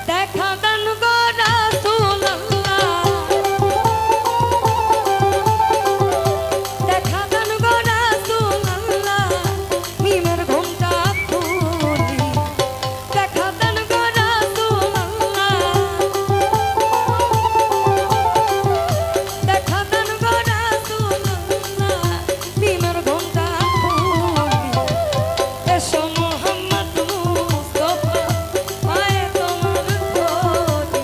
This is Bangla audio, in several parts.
দেখা দান গো রাসূলুল্লাহ দেখা দান গো রাসূলুল্লাহ মিমের ঘুমটা খুলি দেখা দান গো রাসূলুল্লাহ দেখা দান গো রাসূলুল্লাহ মিমের ঘুমটা খুলি এসো মোহাম্মদ মুস্তাফা পায়ে তোমার ধরি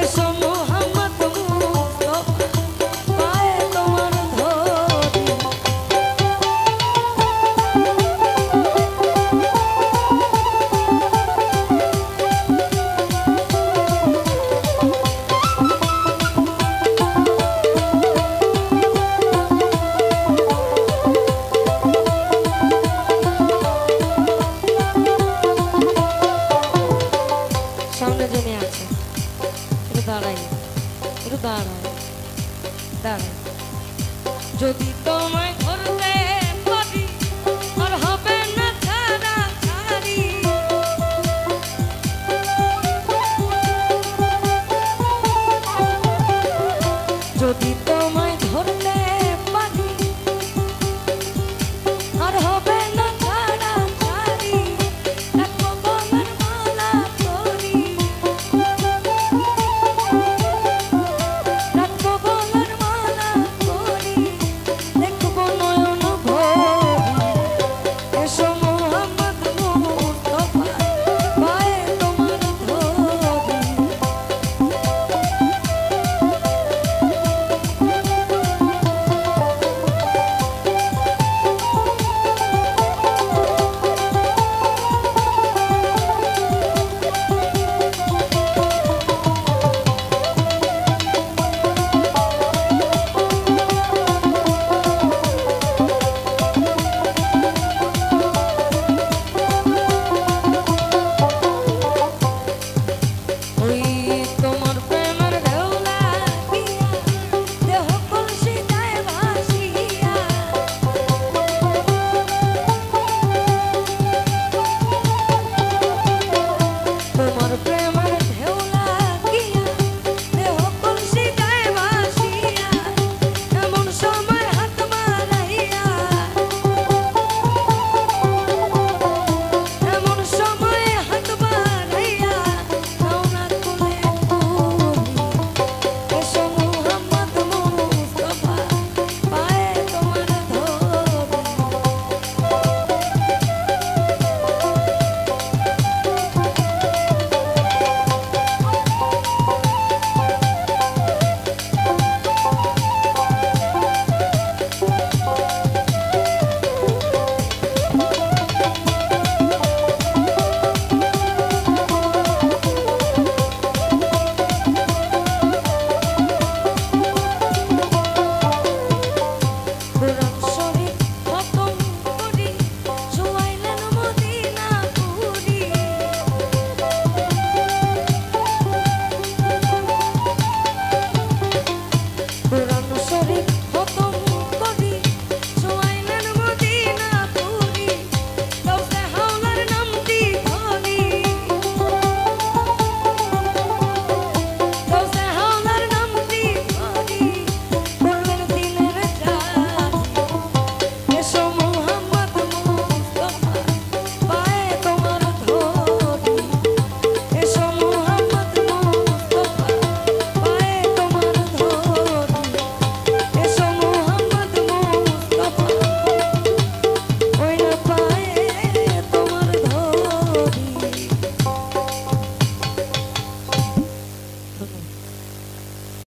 এসো মোহাম্মদ মুস্তাফা পায়ে তোমার ধরি সামনে জমি আছে একটু দাঁড়াই একটু দাঁড়াই দাঁড়াই যদি তোমায়